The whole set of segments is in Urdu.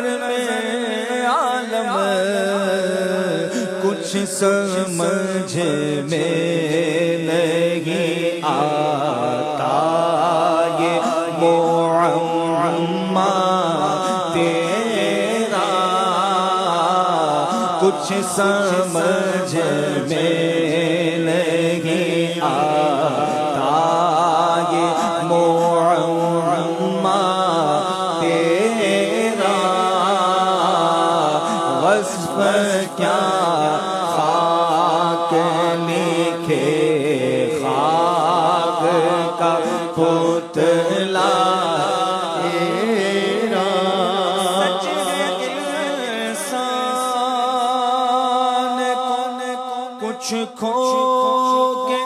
نظر میں عالم کچھ سمجھ میں نہیں آتا یہ معمہ تیرا کچھ سمجھ میں نہیں آتا یہ معمہ تیرا وصف کیا خاک لکھے خاک کا پتلا تیرا سچ انسان کچھ کھو کے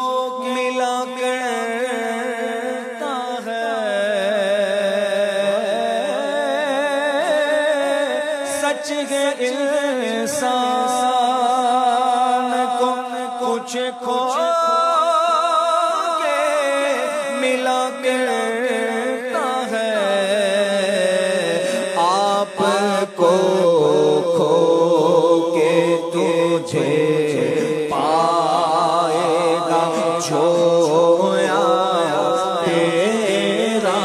ملا کرتا ہے سچ ہے انسان کو کچھ کھو کے ملا کرتا ہے آپ کو کھو کے تجھے پائے گا چھویا تیرا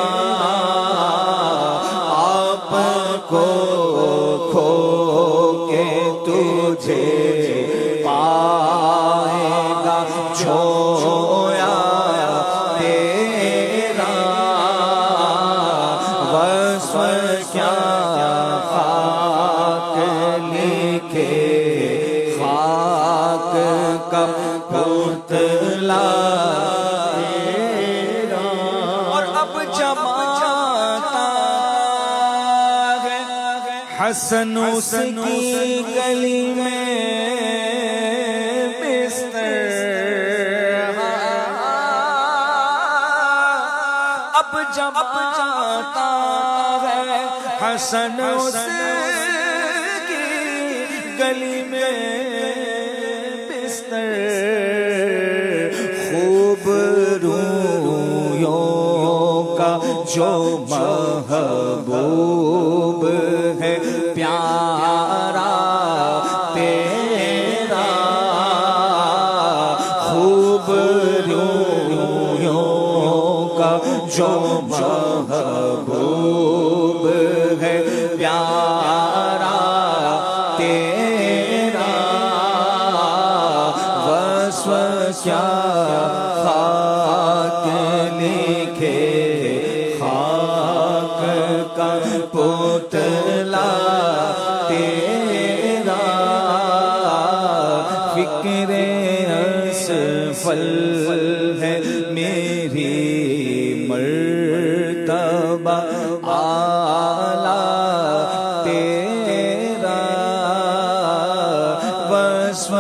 آپ کو کھو کے تجھے پائے گا چھویا تیرا وصف کیا خاک لکھے خاک کا پتلا تیرا اور اب جماتا ہے حسن اس کی گلی میں بستر اب جماتا ہے حسن اس کی گلی میں بستر خوب رویوں کا جو محبوب ہے پیارا تیرا خوب رویوں کا جو محبوب ہے پیارا تیرا وصف کیا خاک لکھے خاک کا پتلا تیرا فکر اسفل ہے میری مرتبہ اعلیٰ تیرا وصف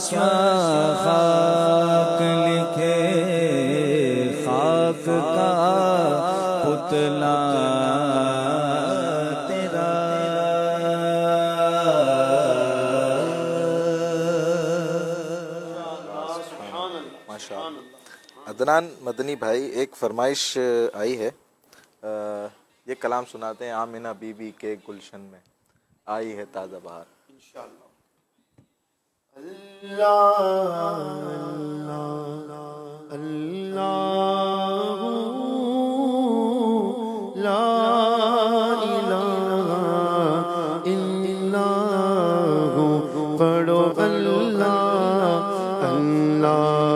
کیا خاک لکھے خاک کا پتلا تیرا عدنان مدنی بھائی ایک فرمائش آئی ہے یہ کلام سناتے ہیں آمنہ بی بی کے گلشن میں آئی ہے تازہ بہار انشاءاللہ اللہ اللہ لا الہ الا ہو پڑھو اللہ اللہ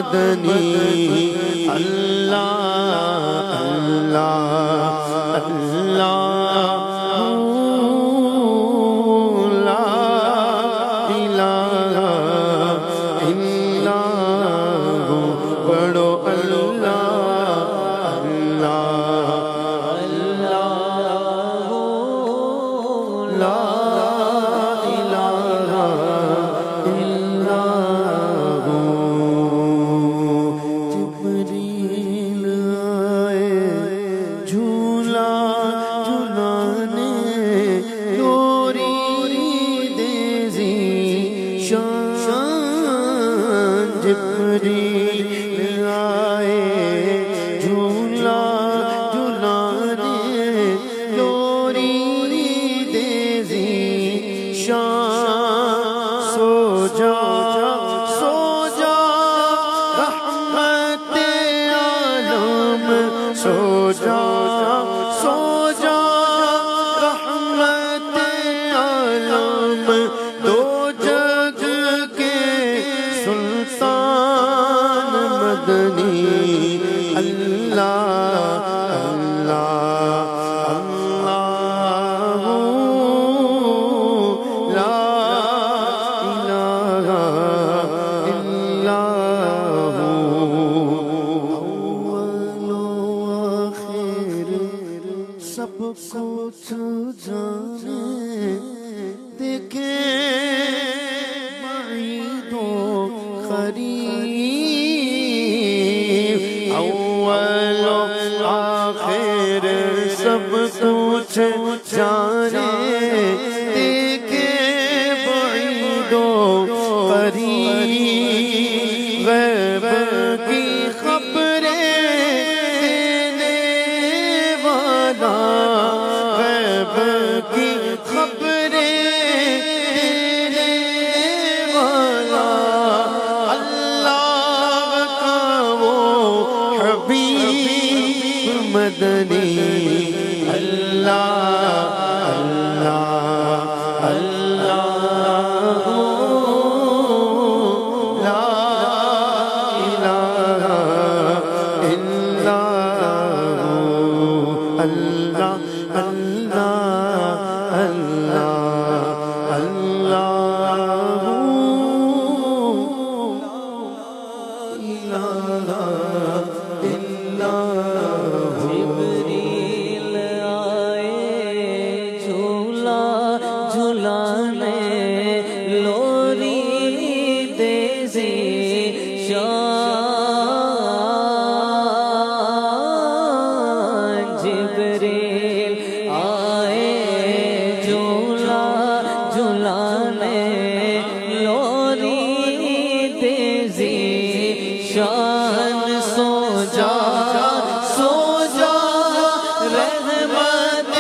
مدنی اللہ اللہ اللہ لا الہ الا ہو پڑھو اللہ اللہ لا الہ الا ہو جبریل آئے جھولا جھولانے لوری دیزی شان جبریل آئے جھولا جھولانے لوری دیزی شان سو جا رحمت عالم سو جا رحمت عالم دو جگ کے سلطان مدنی اللہ اللہ اللہ لا الہ الا ہو اول و آخر سب کچھ جانے دیکھے بعید و قریب اول و آخر سب کچھ جانے دیکھے بعید و قریب غیب کی خبریں دینے والا غیب کی خبریں دینے والا اللہ کا وہ حبیب مدنی اللہ اللہ اللہ لا الہ الا ہو اللہ اللہ اللہ اللہ جبریل آئے جھولا جھولانے لوری دیزی شان جبریل آئے جھولا جھولانے لوری دیزی شان سو جا رحمت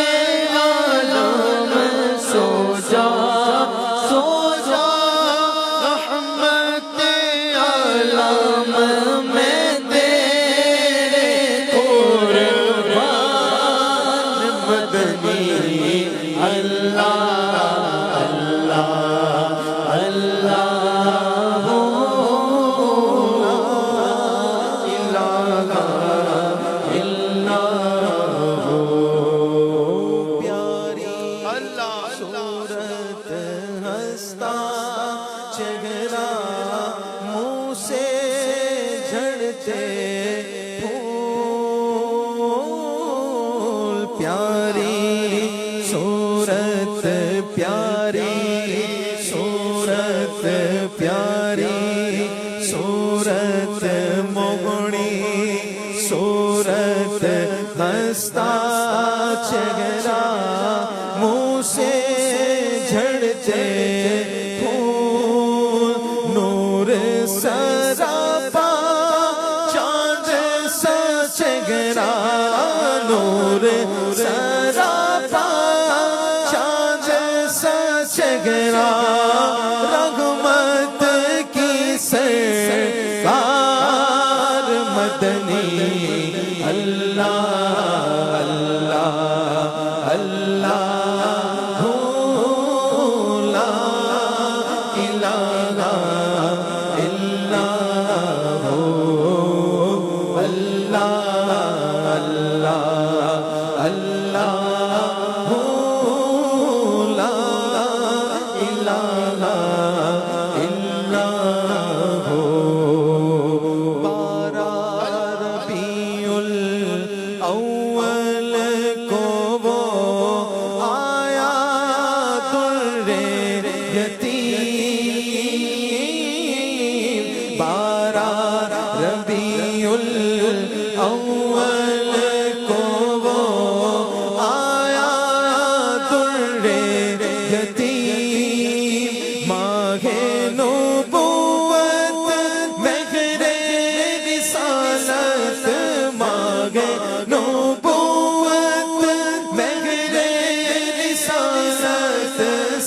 عالم سو جا رحمت عالم میں تیرے قربان مدنی اللہ اللہ اللہ صورت ہستا چہرہ منہ سے جھڑتے پھول پیاری صورت پیاری صورت پیاری صورت موگنی صورت ہستا چہرہ منہ سے جھڑتے پھول نور سراپا چاند سا چہرہ نور سراپا چاند سا چہرہ رحمت کی سرکار مدنی اللہ اللہ اللہ لا الہ الا ہو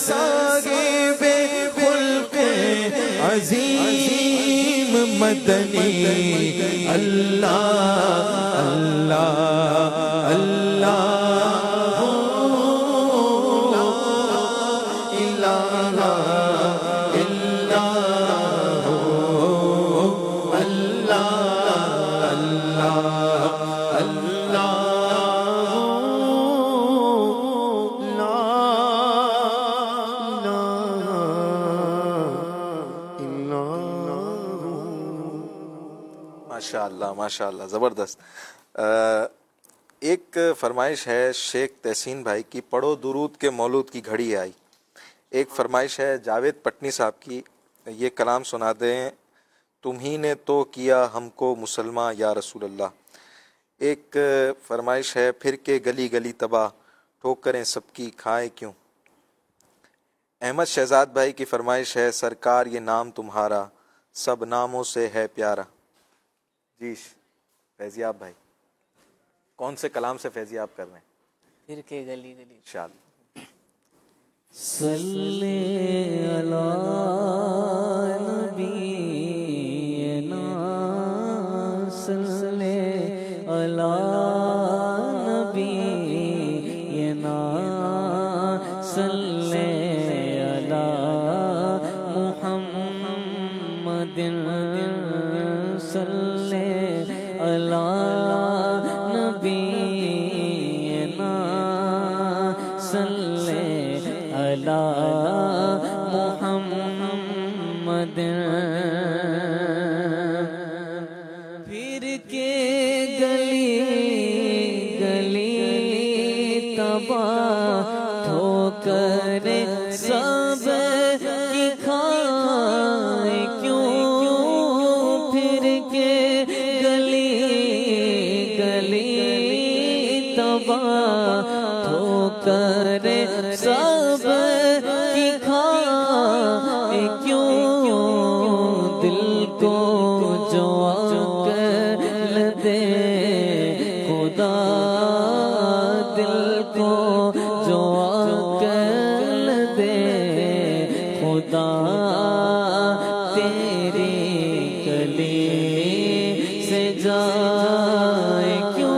صاحب خلق عظیم مدنی اللہ اللہ اللہ الہ الا ماشاء اللہ ماشاء اللہ، زبردست۔ ایک فرمائش ہے شیخ تحسین بھائی کی، پڑھو درود کے مولود کی گھڑی آئی۔ ایک فرمائش ہے جاوید پٹنی صاحب کی، یہ کلام سنا دیں، تمہیں نے تو کیا ہم کو مسلمان یا رسول اللہ۔ ایک فرمائش ہے پھر کے گلی گلی تباہ، ٹھوکریں سب کی کھائے کیوں۔ احمد شہزاد بھائی کی فرمائش ہے سرکار یہ نام تمہارا سب ناموں سے ہے پیارا۔ جی فیضیاب بھائی، کون سے کلام سے فیضیاب کر رہے ہیں؟ پھر کے گلی گلی انشاءاللہ۔ صلی علی نبینا صلی علی نبینا صلی علی محمد صلی علی نبینا صلی علی محمد۔ پھر کے گلی گلی تباہ، ٹھوکر سب کی کھائے کیوں۔ پھر کے گلی گلی تباہ، ٹھوکر سب کی کھائے کیوں۔ دل کو جو عقل دے خدا، دل کو جو عقل دے خدا، تیری گلی سے جائے کیوں۔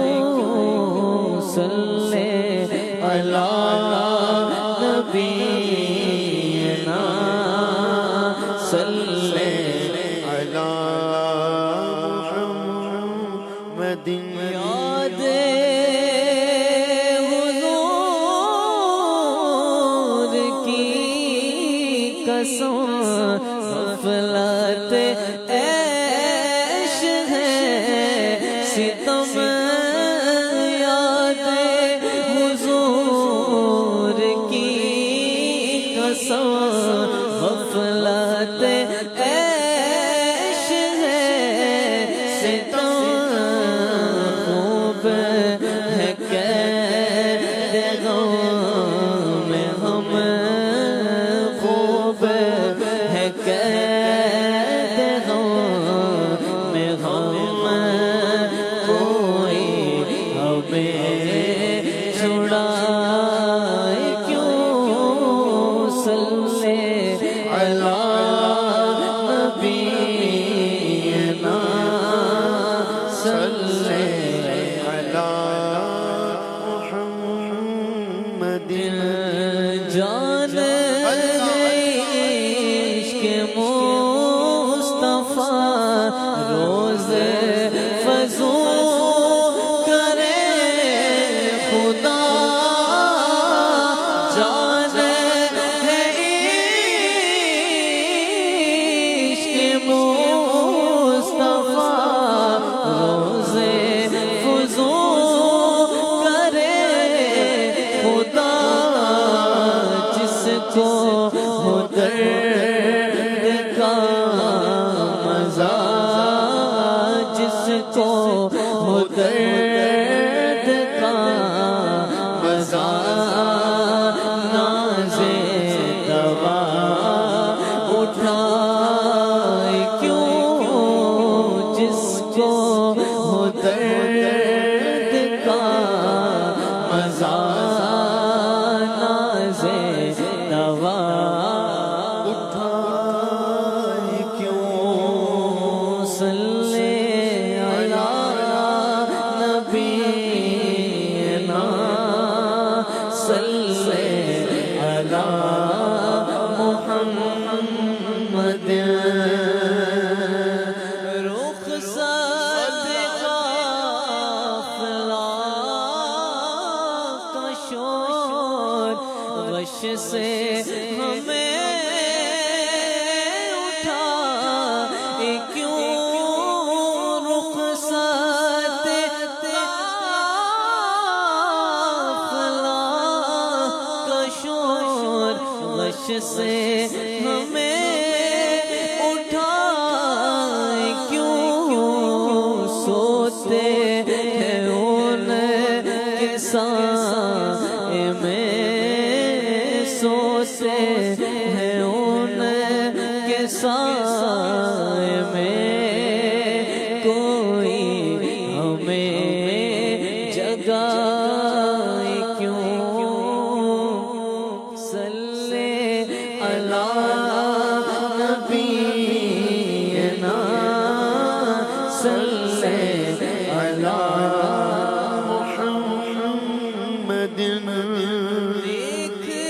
صلی علی نبینا صلی علی محمد یاد حضور کی قسم، غفلت عیش ہے ستم۔ یاد حضور کی قسم، غفلت عیش ہے ستم۔ خوب ہے قید غم ہم، خوب ہے قید غم ہم، کوئی ہمیں چھڑائے کیوں۔ صلی علی نبینا صلی علی محمد جان عشق مصطفیٰ روز فزوں کرے خدا۔ جان عشق مصطفیٰ روز فزوں کرے خدا۔ جس کو ہو درد کا مزہ، جس کو ہو درد کا مزہ، ناز دوا اٹھائے کیوں۔ جس کو ہو درد کا مزہ، ناز دوا غش سے ہمیں اٹھا کیوں رخصت قافلہ کا شور غش سے ہمیں اٹھا کیوں سوتے ہیں ان کے سائے میں سوتے ہیں ان کے سائے میں کوئی ہمیں جگائے کیوں صلی علی نبینا صلی علی محمد دیکھ کے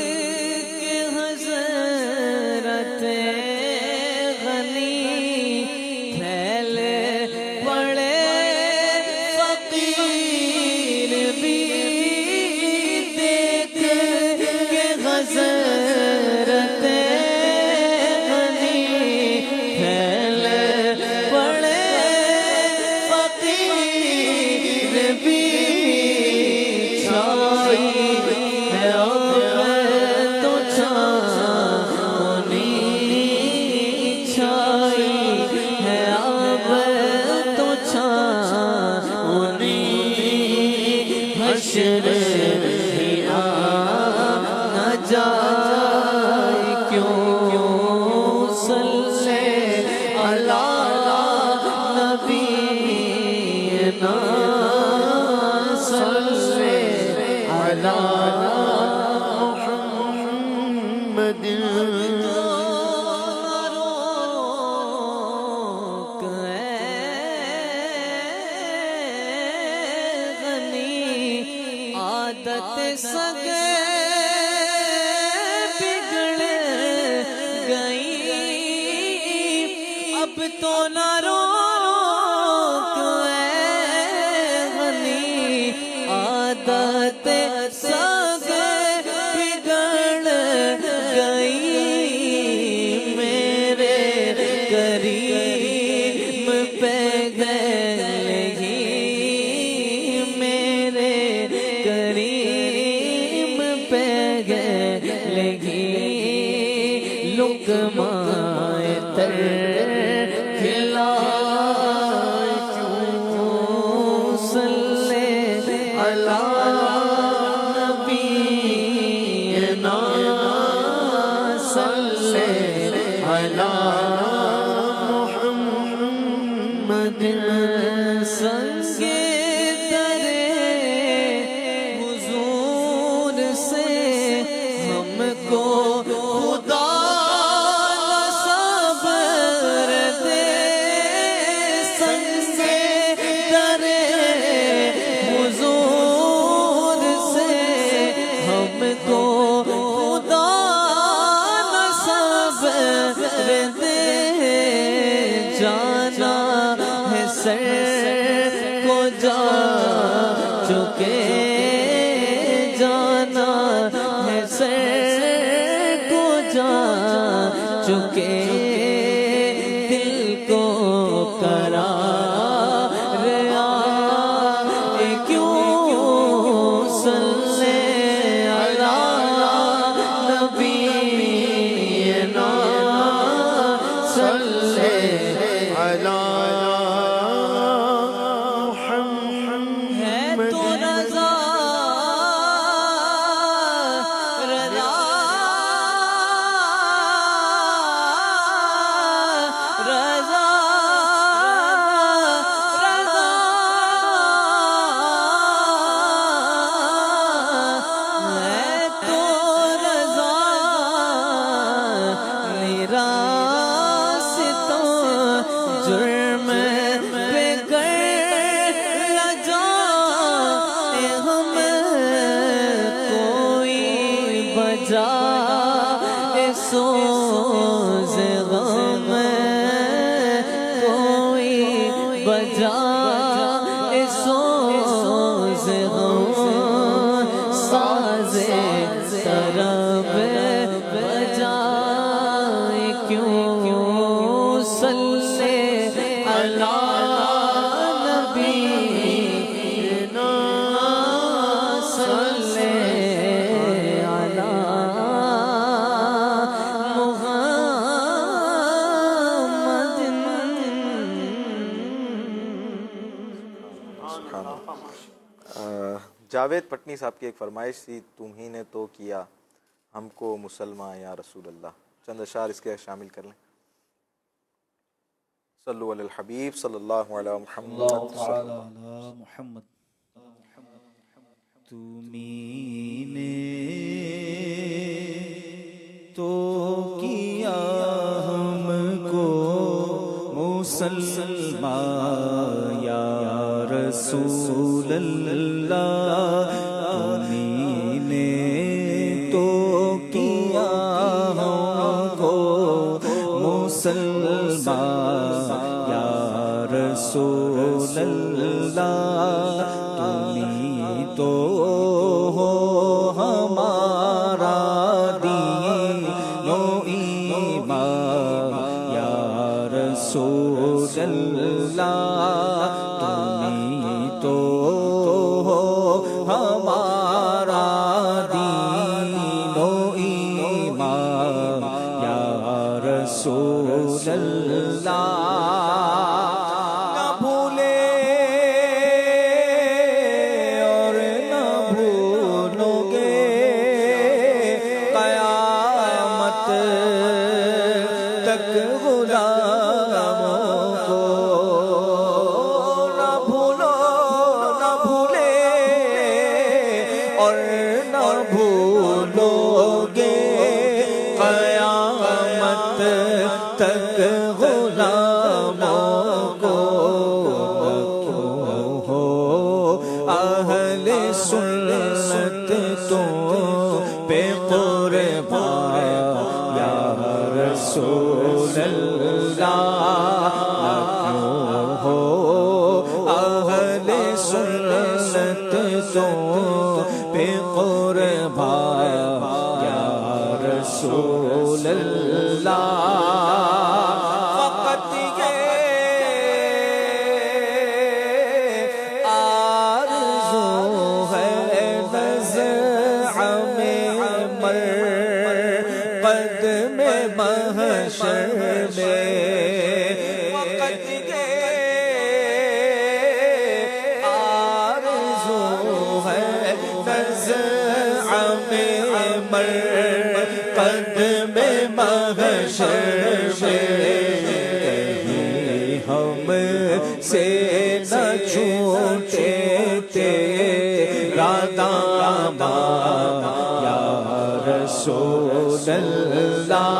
حضرت غنی پھیلے پڑے فقیر بھی دیکھ کے حضرت غنی پھیلے پڑے فقیر بھی چھائی ہے اب تو چھانی چھائی ہے اب تو چھانی حشر ہی آ نہ جائے کیوں صلی علی نبینا صلی علی محمد روک غنی عادت سگے بگڑ گئی اب تو نہ روک غنی عادت سگے بگڑ گئی میرے کریم پہ گلگی میرے کریم پہ گلگی لقمہ تر کھلا کیوں صلی علی نبینا صلی علی محمد سنگے درے حضور سے ہم کو خدا صبر دے سنگے درے حضور سے ہم کو خدا صبر دے جانا ہے سر کو جا چکے جانا ہے سر کو جا چکے دل کو قرار آئے کیوں صلی علی نبینا صلی علی ہے تو رضا رضا رضا ہے تو رضا میرا ستو جرم پہ گر لجا ہم کوئی بجا سوز غم کوئی بجا سوز غم ساز طرب جاوید پٹنی صاحب کی ایک فرمائش تھی، تم ہی نے تو کیا ہم کو مسلمان یا رسول اللہ. چند اشعار اس کے شامل کر لیں. صلو علی الحبیب صلی اللہ علیہ محمد. محمد تمہیں نے تو کیا ہم کو مسلمان یا رسول اللہ. تمہیں نے تو کیا ہم کو مسلمان یا رسول اللہ. تمہیں تو ہو ہمارا دین و ایمان یا رسول اللہ. تمہیں تو ہو ہمارا دین و ایمان یا رسول اللہ. رسول اللہ فقط یہ آرزو ہے نزع میں مرقد میں محشر میں. فقط یہ آرزو ہے نزع میں مرقد میں محشر میں. کہیں ہم سے نہ چھوٹے تیرا دامن یا رسول اللہ.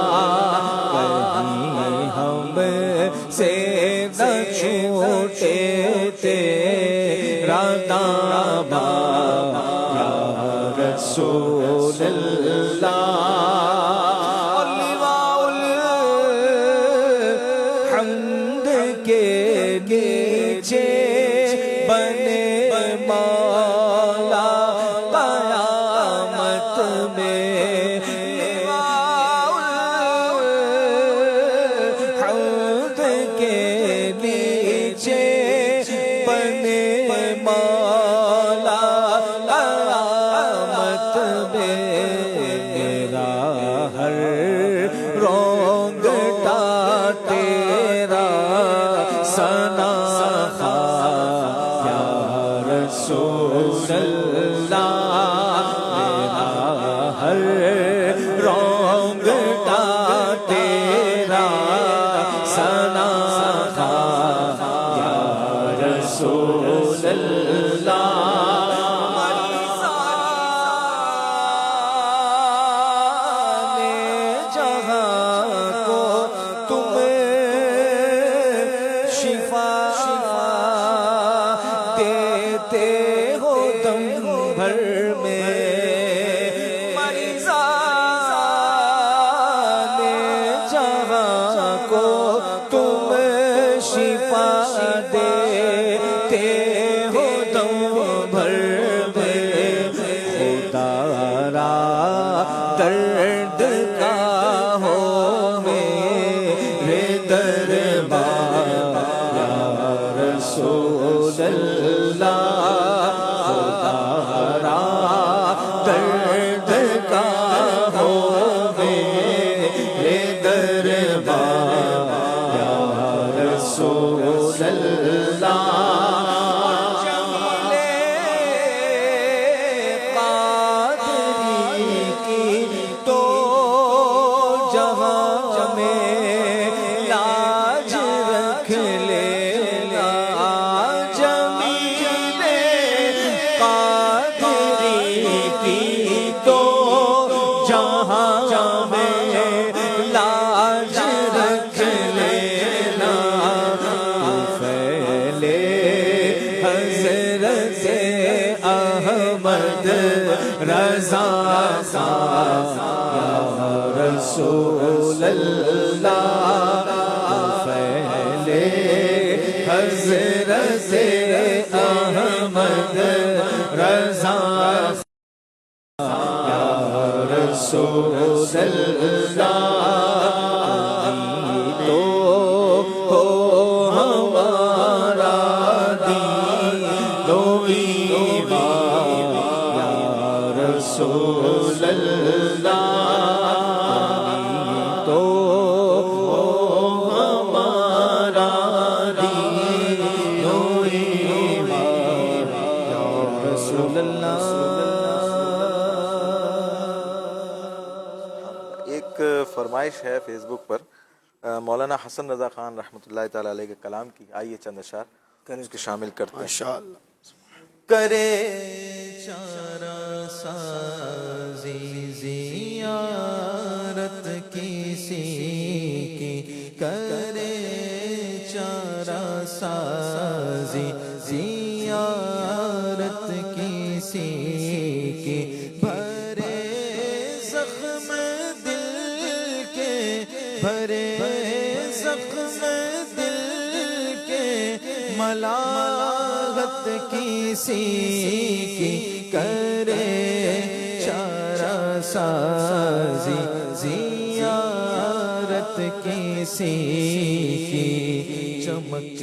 کہیں ہم سے نہ چھوٹے تیرا دامن یا رسول اللہ. رضا یا رسول اللہ فیلے حضرت احمد رضا یا رسول اللہ تو ہو ہمارا دین تو ایمان یا رسول اللہ تو ہو ہمارا دین تو ایمان یا رسول اللہ. ایک فرمائش ہے فیس بک پر مولانا حسن رضا خان رحمۃ اللہ تعالی علیہ کے کلام کی، آئیے چند اشعار اس کے شامل کرتے ہیں. ماشاءاللہ. کرے چارہ سازی زیارت کسی کی، کرے چارہ سازی زیارت کسی کی، بھرے زخم دل کے، بھرے زخم دل کے، ملاحت کسی کی، کرے چارہ سازی زیارت کسی کی، چمک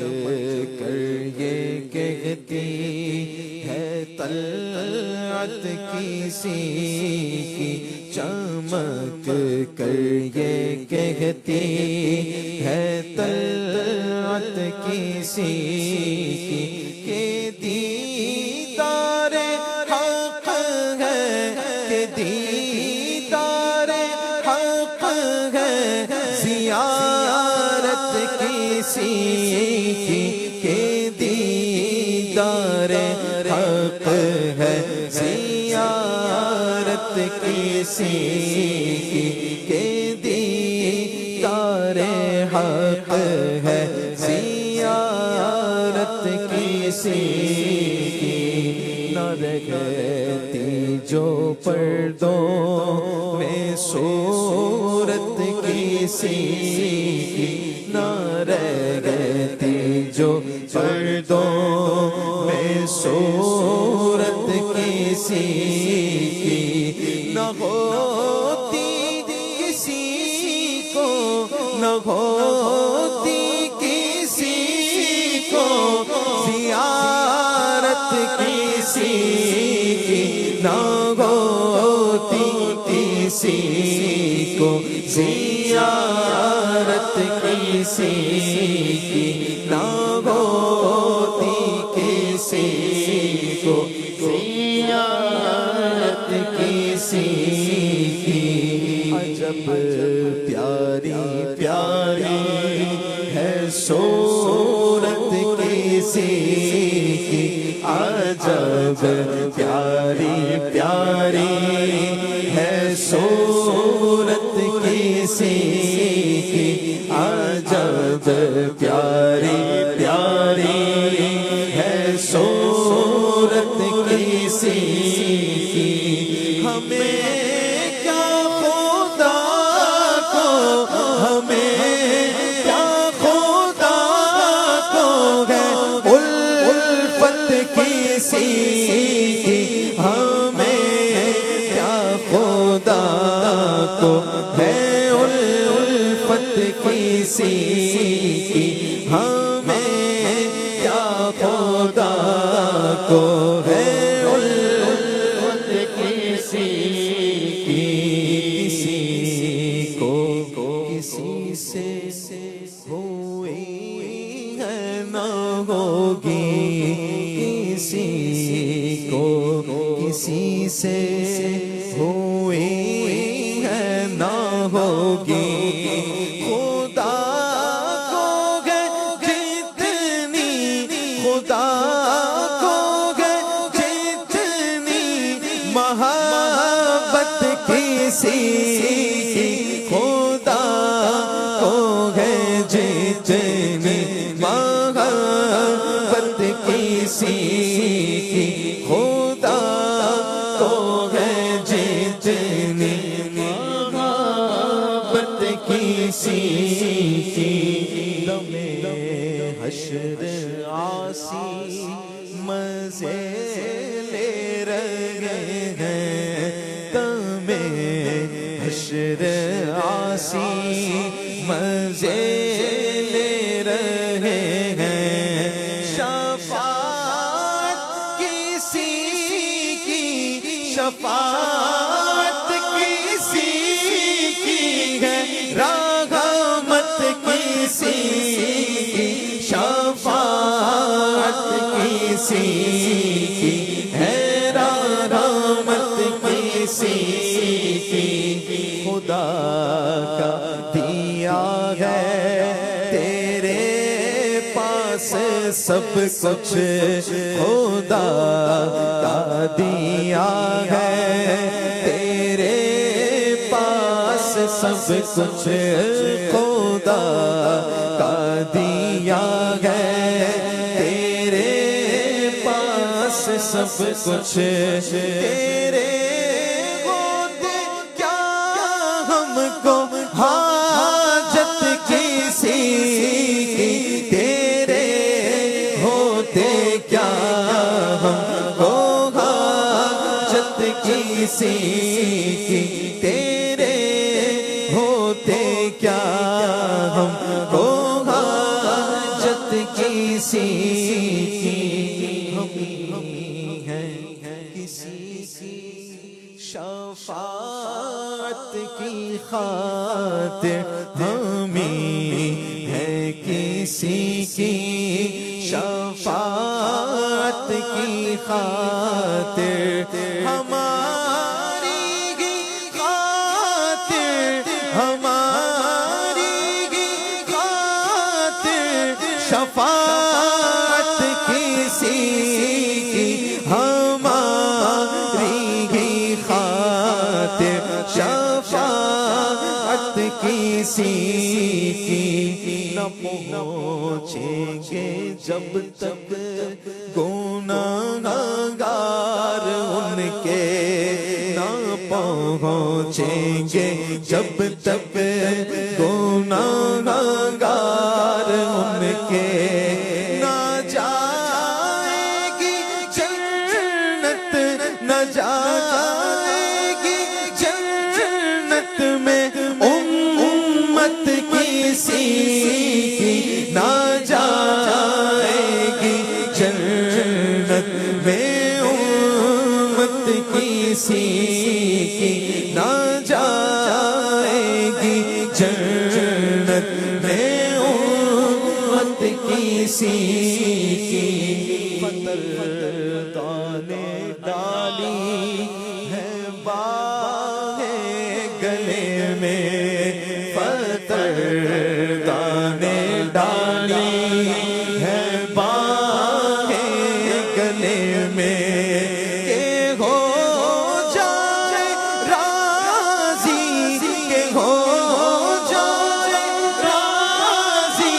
کر یہ کہتی ہے طلعت کسی کی، چمک کر یہ کہتی ہے طلعت کسی کی، کہ دیدار حق ہے، کہ دیدار حق ہے، زیارت کسی کی، کہ دیدار حق ہے، زیارت کسی کی، کہ دیدار حق ہے، زیارت کسی کی، نہ رہتی جو پردوں میں صورت کسی کی، نہ رہتی جو پردوں میں صورت کسی کی، نہ ہوتی کسی کو، نہ ہوتی کسی کو زیارت کسی کی، نہ ہوتی کسی کو زیارت کسی کی، نہ ہوتی کسی کو زیارت کسی کی. عجب پیاری پیاری ہے صورت کسی کی، عجب پیاری پیاری ہے صورت کسی کی، عجب پیاری پیاری ہے صورت کسی کی. ہمیں کیا خدا کو، ہمیں کیا خدا کو ہے الفت کسی کی، ہمیں کیا خدا کو ہے الفت کسی کی، ہمیں کیا خدا کو ہے الفت کسی کی. کسی کو کسی سے ہوئی ہے نہ ہوگی، کسی کو کسی سے ہوئی ہے نہ ہوگی، خدا کو ہے جتنی، خدا کو ہے جتنی محبت کسی کی، خدا کو ہے جتنی محبت کسی کی، خدا کو کسی کی دم حشر عاصی مزے لے رہے ہیں، دم حشر عاصی مزے لے رہے ہیں، شفاعت کسی کی، شفاعت کسی کی ہے، رحمت کسی کی، شفاعت کسی کی ہے، رحمت کسی کی، خدا کا دیا ہے تیرے پاس سب کچھ، خدا کا دیا ہے تیرے پاس سب کچھ، خدا کا دیا ہے تیرے پاس سب کچھ، تیرے ہوتے کیا ہم کو حاجت کسی کی، تیرے ہوتے کیا ہم کو حاجت کسی کی، تیرے ہوتے کیا ہم کو حاجت کسی کی، ہم ہیں کسی کی شفاعت کی خاطر، ہمیں ہے کسی کی شفاعت کی خاطر، ہماری ہی خاطر، ہماری ہی خاطر شفاعت کسی کی، ہماری ہی خاطر شفاعت کسی کی، نہ پہنچیں گے جب تک گناہگار ان کے، نہ پہنچیں گے جب تک گناہگار ان کے، نہ جائے گی جنت، نہ جائے گی جنت میں امت کسی کی، نہ جائے گی جنت میں امت کسی کی، نہ جائے گی جنت میں امت کسی کی، فتر دانے ڈالی ہے باہ گلے میں، فتر دانے ڈالی ہے باہ گلے میں، کہ ہو جائے راضی، کہ ہو جائے راضی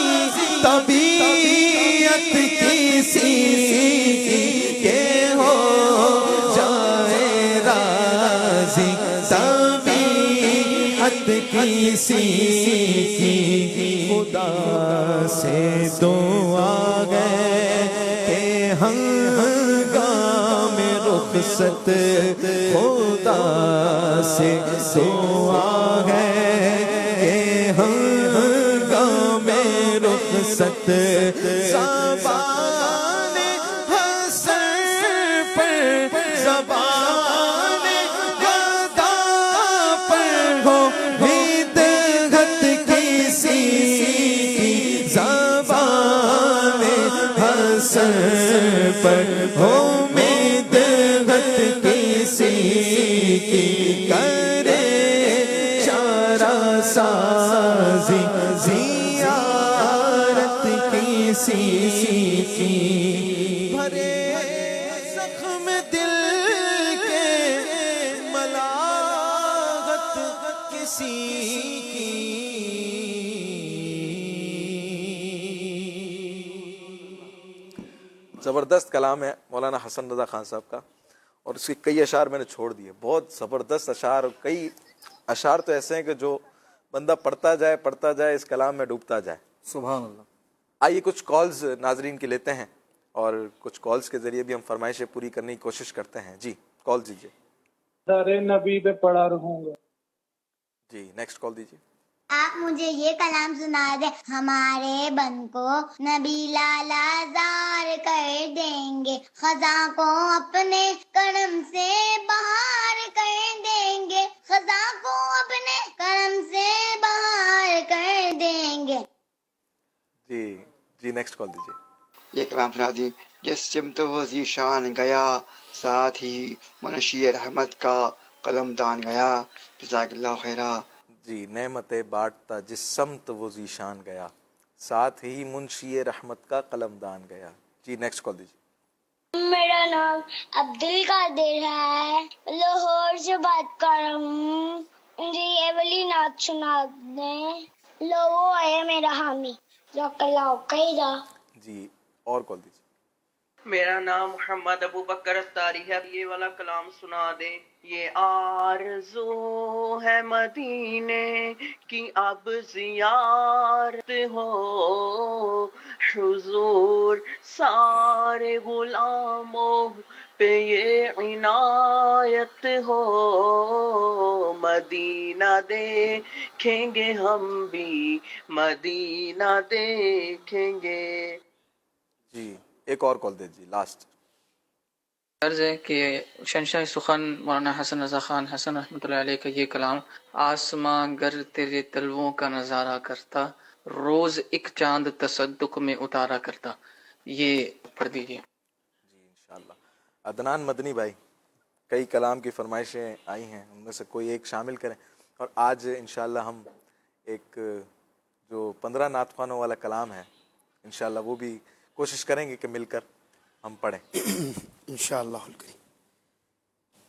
طبیعت کسی کی، کہ ہو جائے راضی طبیعت کسی کی، خدا سے دعا ہے کہ ہنگام رخصت، خدا سے دعا ہے کہ ہنگام رخصت، زبان حسن پر، زبان گدا پر ہو بدعت کسی کی، زبان حسن پر ہو بدعت کسی کی، کرے چارہ سازی زیارت کسی کی، بھرے زخم دل کے ملاحت کسی کی، زبردست کلام ہے مولانا حسن رضا خان صاحب کا، اور اس کے کئی اشعار میں نے چھوڑ دیے، بہت زبردست اشعار، اور کئی اشعار تو ایسے ہیں کہ جو بندہ پڑھتا جائے اس کلام میں ڈوبتا جائے. سبحان اللہ. آئیے کچھ کالز ناظرین کی لیتے ہیں اور کچھ کالز کے ذریعے بھی ہم فرمائشیں پوری کرنے کی کوشش کرتے ہیں. جی کال دیجیے. در نبی پہ پڑا رہوں گا. جی نیکسٹ کال دیجیے. آپ مجھے یہ کلام سنا دیں. ہمارے بن کو نبی لالا زار کر دیں گے, خزاں کو اپنے کرم سے بہار کر دیں گے, خزاں کو اپنے کرم سے بہار کر دیں گے. جی نیکسٹ کال دیجیے. یہ کلام سنا دی. جس سمت وہ ذیشان گیا, ساتھ ہی منشی رحمت کا قلم دان گیا. جزاک اللہ خیرہ. جی نعمتیں بانٹتا جس سمت وہ ذیشان گیا, ساتھ ہی منشی رحمت کا قلم دان گیا. جی نیکسٹ کال دیجیے. میرا نام عبد القادر ہے, لاہور سے بات کر رہا ہوں. مجھے یہ والی نعت سنا دیں. لو وہ ہے میرا حامی, ذوق اللہ خیرہ. جی اور کال دیجیے. میرا نام محمد ابو بکر اتاری ہے, یہ والا کلام سنا دیں. یہ آرزو ہے مدینے کی اب زیارت ہو, حضور سارے غلاموں پہ یہ عنایت ہو. مدینہ دیکھیں گے ہم بھی, مدینہ دیکھیں گے. جی ایک اور کال دیجیے لاسٹ. عرض ہے کہ شہنشاہ سخن مولانا حسن رضا خان حسن رحمۃ اللہ علیہ کا یہ کلام, آسماں گر تیرے تلووں کا نظارہ کرتا, روز ایک چاند تصدق میں اتارا کرتا. یہ پڑھ دیجیے. جی انشاءاللہ. عدنان مدنی بھائی, کئی کلام کی فرمائشیں آئی ہیں, ان میں سے کوئی ایک شامل کریں. اور آج انشاءاللہ ہم ایک جو 15 نعت خوانوں والا کلام ہے انشاءاللہ وہ بھی کوشش کریں گے کہ مل کر ہم پڑھیں انشاءاللہ الکریم.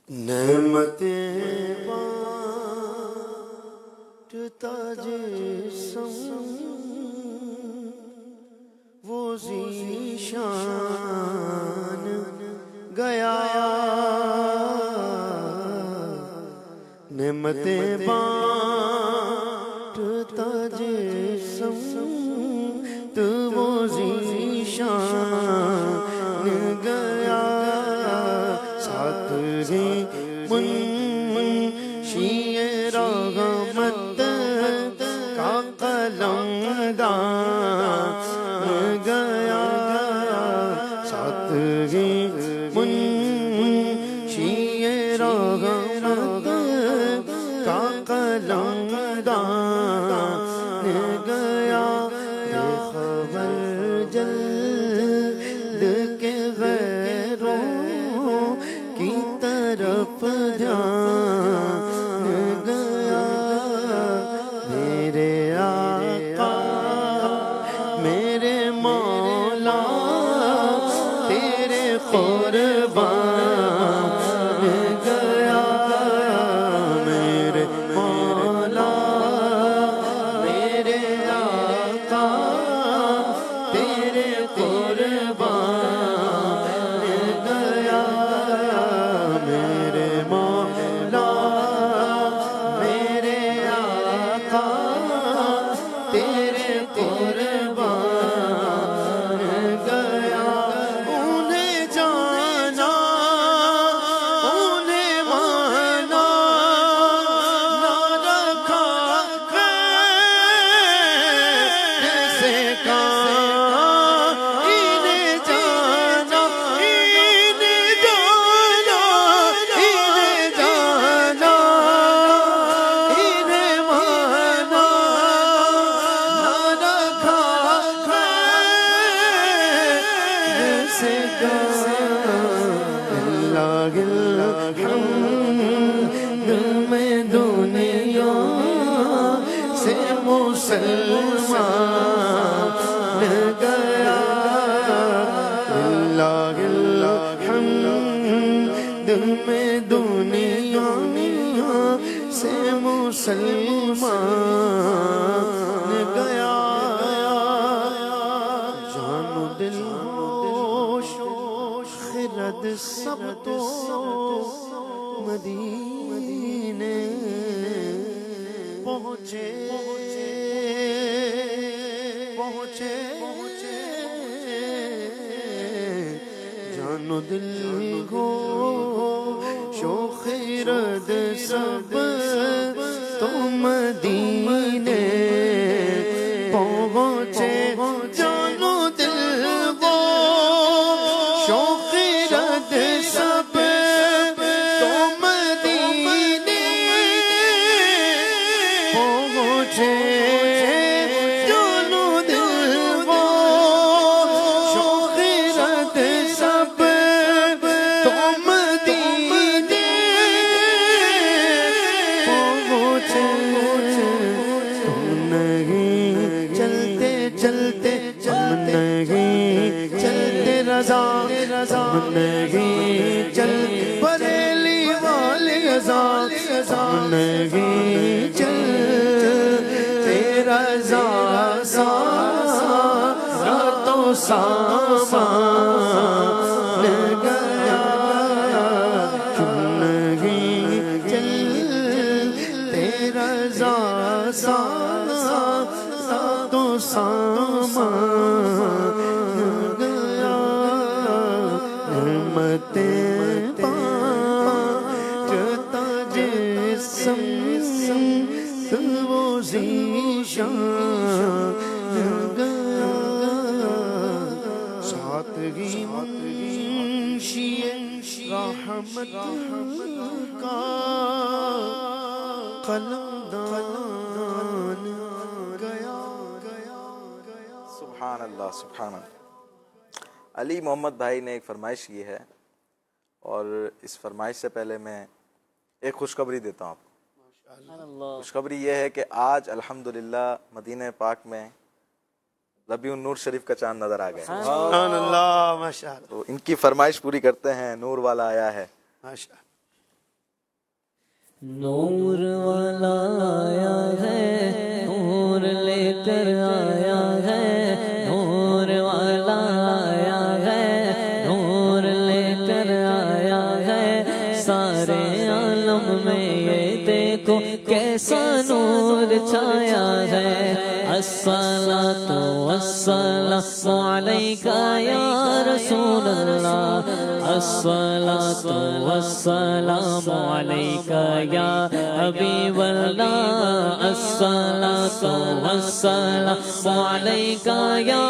نعمتیں بانٹتا جسم وہ ذیشان گیا, نعمتیں بانٹتا جسم تو وہ ذیشان گیا, ساتھ ہی منشی رحمت کا قلم دان گیا, ساتھ ہی منشی رحمت کا قلم دان گیا. خبر جلد کے غیروں کی طرف دھیان گیا. میرے آقا میرے مولا تیرے قربان گیا. میرے مولا میرے آقا تیرے قربان گیا. میرے مولا میرے آقا تیرے قربان گیا. انہیں جانا انہیں مانا نہ رکھا کیسے کہاں, انہیں جانا انہیں جانا انہیں جانا انہیں مانا نہ رکھا کیسے کہاں. اللہ الحمد میں دنیا سے مسلمان گیا. اللہ الحمد میں دنیا سے مسلمان گیا. جان و دل ہوش خرد سب تو مدینے جان و دل کو شوق رد سب تو مدینے پہنچے جان و دل کو شوق رد سب تو مدینے پہنچے جان و دل کو شوق رد سب تو مدینے پہنچے تم نہیں چلتے چلتے ہم نہیں چلتے رضا ہم نہیں چل بریلی والی رضا ہم نہیں چلتے رضا سارا تو سامان گیا تم نہیں چلتے رضا سارا تو سامان گیا رحمتیں پانچتا جسم وہ ذیشان گیا ساتگی منشی رحمت کا قلمدان گیا سبحان اللہ سبحان اللہ. علی محمد بھائی نے ایک فرمائش کی ہے اور اس فرمائش سے پہلے میں ایک خوشخبری دیتا ہوں آپ کو. خوشخبری یہ ہے کہ آج الحمدللہ مدینہ پاک میں ربیع النور شریف کا چاند نظر آ گیا. سبحان اللہ ماشاء اللہ. تو ان کی فرمائش پوری کرتے ہیں. نور والا آیا ہے. ماشاء اللہ. نور والا آیا ہے نور لے کر آیا ہے نور والا آیا ہے نور لے کر آیا ہے سارے عالم میں یہ دیکھو کیسا نور چھایا ہے. الصلاۃ والسلام علیک یا رسول اللہ الصلاۃ والسلام علیک یا حبیب اللہ الصلاۃ والسلام علیک یا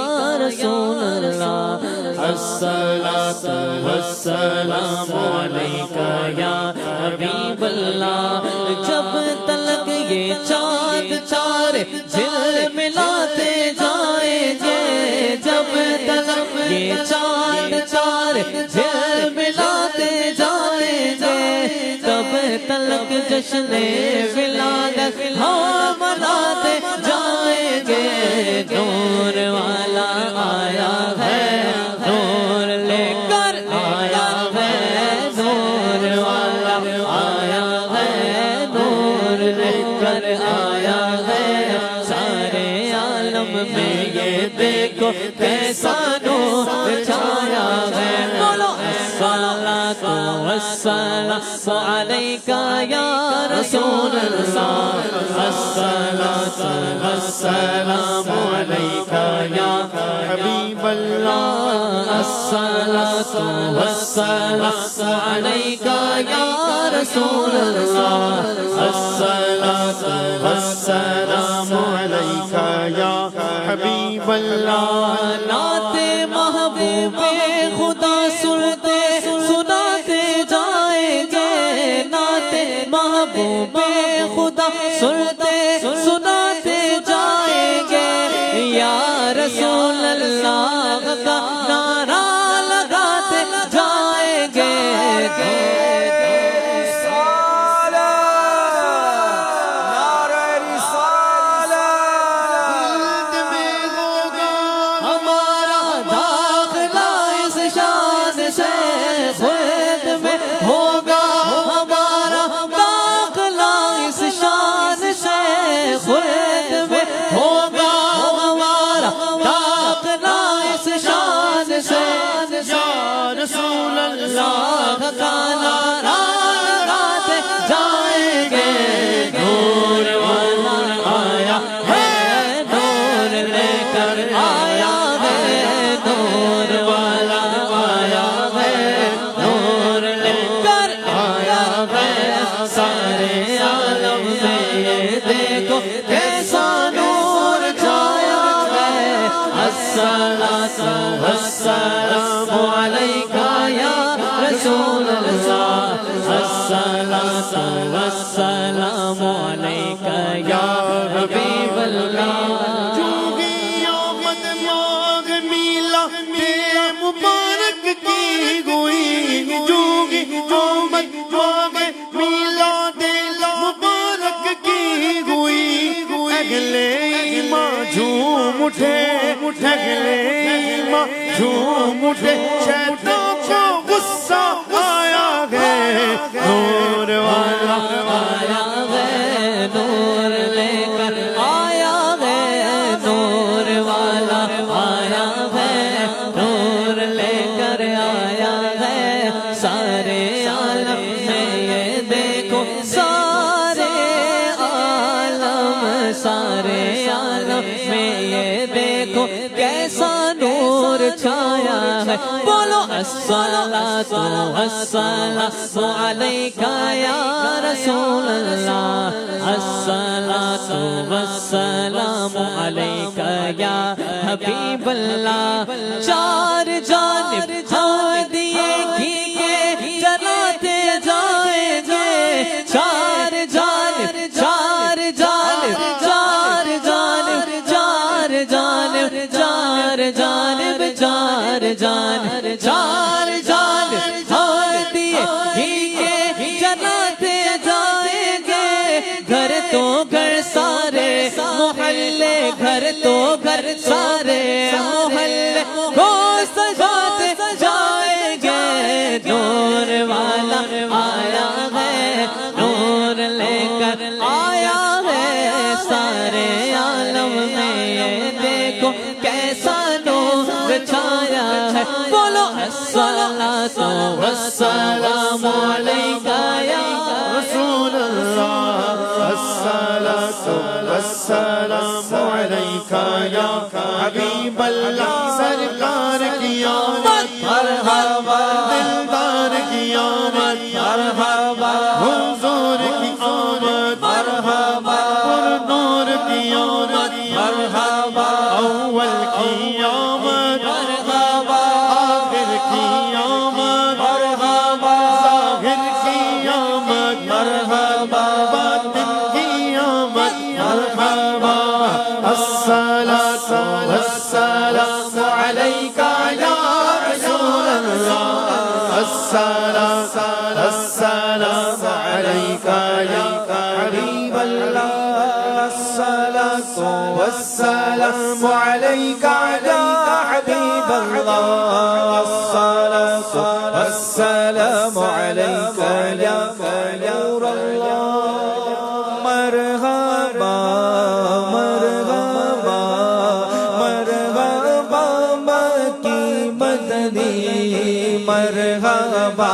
رسول اللہ الصلاۃ والسلام علیک یا حبیب اللہ. جب تلک یہ چاند چارے جل ملاتے جائیں گے جب تلک یہ چاند چارے جل ملاتے جائیں گے تب تلک جشن ولادت ہم مناتے جائیں گے. نور والا آیا ہے نور لے کر آیا ہے نور والا آیا ہے نور لے کر آیا ہے سارے عالم میں یہ دیکھو کیسا نور چھایا ہے. بولو الصلاۃ والسلام علیک یا رسول اللہ الصلاۃ والسلام علیک یا حبیب اللہ الصلاۃ والسلام علیک یا رسول اللہ الصلاۃ والسلام علیک یا حبیب اللہ. نعت محبوب خدا سنتے سناتے جائیں گے نعت محبوب خدا سنتے سناتے جائیں گے یا رسول اللہ کا نعرہ لگاتے جائیں گے. ہمارا داخلہ اس شان سے خود میں ہوگا ہمارا داخلہ اس شان سے خود السلام علیکہ یا حبیب اللہ چونگی آمد ماغ میلا تیرے مبارک کی گوئی چونگی آمد ماغ میلا تیرے مبارک کی گوئی اگلے ایماں جھوم اٹھے اگلے ایماں جھوم اٹھے شیطان کو غصہ آیا گئے نور والا آیا ہے نور لے کر آیا ہے نور والا آیا ہے نور لے کر آیا ہے سارے عالم میں یہ دیکھو سارے عالم میں یہ دیکھو کیسا نور چھایا ہے بولو الصلاۃ والسلام علیکہ یا رسول اللہ الصلاۃ والسلام علیکہ یا حبیب اللہ چار جانب ہاتھ دیے گھی کے جلاتے جائیں گے چار جانب چار جانب چار جانب چار جانب چار جانب چار جانب چار جانب ہاتھ دیے گھی کے جلاتے جائیں گے گھر تو گھر سارے محلے گھر تو گھر سارے محلے کو سجاتے جائیں گے نور والا آیا ہے نور لے کر آیا ہے سارے عالم میں یہ دیکھو کیسا نور چھایا ہے بولو الصلاۃ والسلام علیکہ یا رسول اللہ الصلاۃ والسلام علیکہ یا حبیب اللہ سرکار کی آمد مرحبا دلدار کی آمد مرحبا حضور کی آمد مرحبا نور کی آمد مرحبا اول کی آمد مرحبا آخر کی آمد مرحبا ظاہر کی آمد مرحبا باطن کی آمد مرحبا الصلاۃ والسلام علیکہ یا رسول اللہ الصلاۃ والسلام علیکہ یا حبیب اللہ الصلاۃ والسلام علیکہ یا حبیب اللہ الصلاۃ والسلام علیکہ یا نور اللہ مرحبا مرحبا مرحبا مکی مدنی مرحبا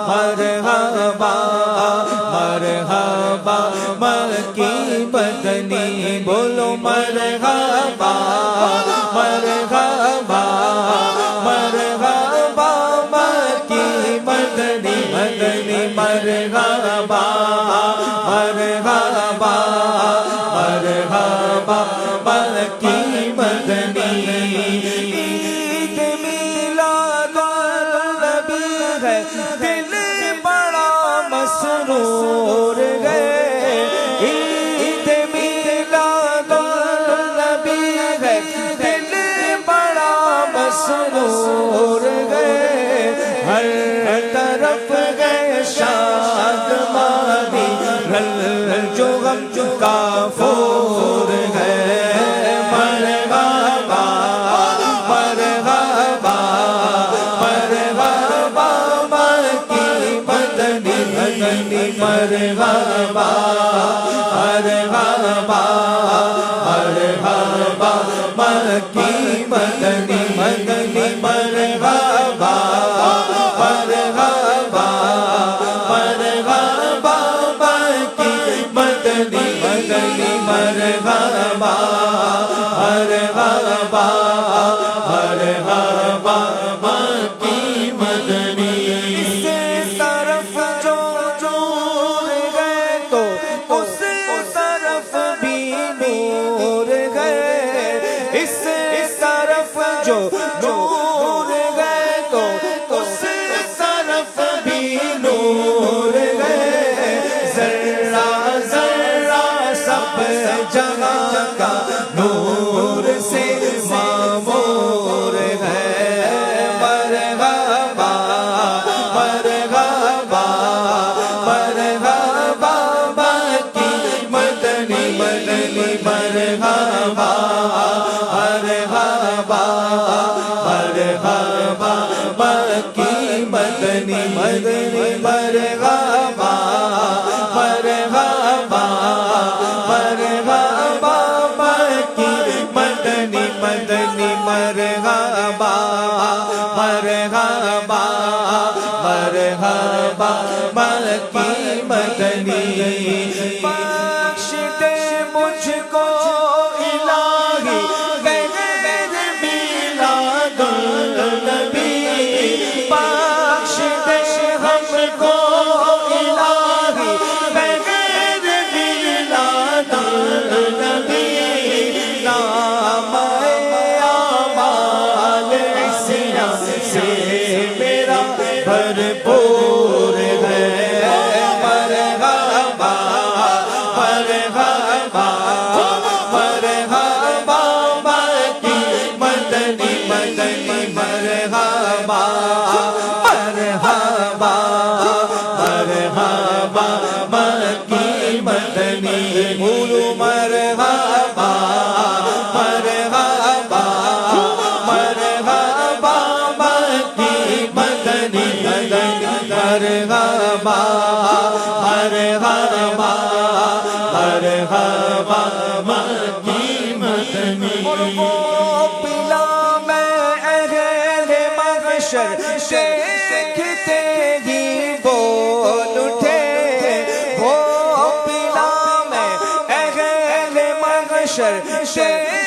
مرحبا مرحبا مکی مدنی بولو مرحبا مرحبا مرحبا مکی مدنی مدنی مرحبا مرحبا مرحبا مکی مدنی عید میلاد النبی ہے دل بڑا مسرور ہے عید میلاد النبی ہے دل بڑا مسرور ہے ہر طرف ہے شادمانی جو غم کا فور ہے مرحبا مرحبا مرحبا مکی مدنی مدنی مرحبا مرحبا مرحبا مکی مدنی مدنی مرحبا مرحبا مرحبا مکی مدنی مدنی مرحبا مرحبا مرحبا مکی مدنی اس طرف جو نور ہے تو اس طرف بھی نور ہے اس طرف جو نور ہے تو اس طرف بھی نور ہے ذرہ بخش دے مجھ کو الہی بغیر میلاد النبی، بخش دے ہم کو الہی بغیر میلاد النبی، نام اعمال عصیان سے میرا بھرپور ہے، مرحبا مرحبا مرحبا مکی مدنی مدنی، مرحبا مرحبا مرحبا مکی مدنی، بولو مرحبا مرحبا مرحبا مکی مدنی مدنی، مرحبا مرحبا مرحبا مکی مدنی۔ اور وہ پلا میں اہل محشر دیکھتے ہی بول اٹھے، وہ پلا میں اہل محشر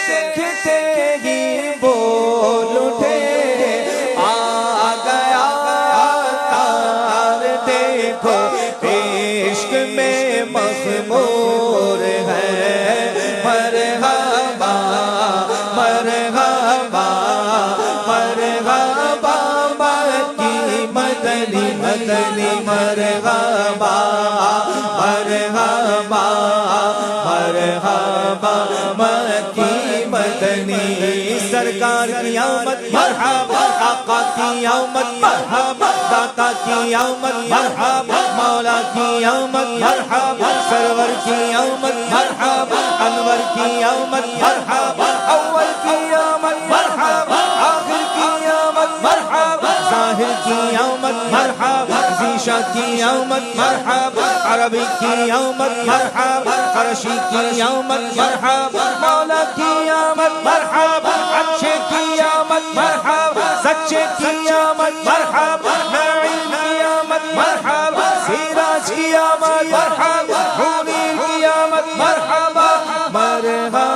دیکھتے ہی بول اٹھے، آ گیا تار دیکھو عشق میں مخمور ہے، مرحبا مرحبا مرحبا مکی مدنی مدنی، مرحبا مرحبا مرحبا مکی مدنی، سرکار کی آمد مرحبا، آقا کی آمد مرحبا، داتا کی آمد مرحبا، مولا کی آمد مرحبا، سرور کی آمد مرحبا، انور کی آمد مرحبا، اول کی آمد مرحبا، آخر کی آمد مرحبا، ظاہر کی آمد مرحبا، ذیشا کی آمد مرحبا، عربی کی آمد مرحبا، قرشی کی آمد مرحبا، مولا کی آمد مرحبا، اچھے کی آمد مرحبا، سچے کی آمد مرحبا، نعیم کی آمد مرحبا، سیراج کی آمد مرحبا، حوریر کی آمد مرحبا، مرحبا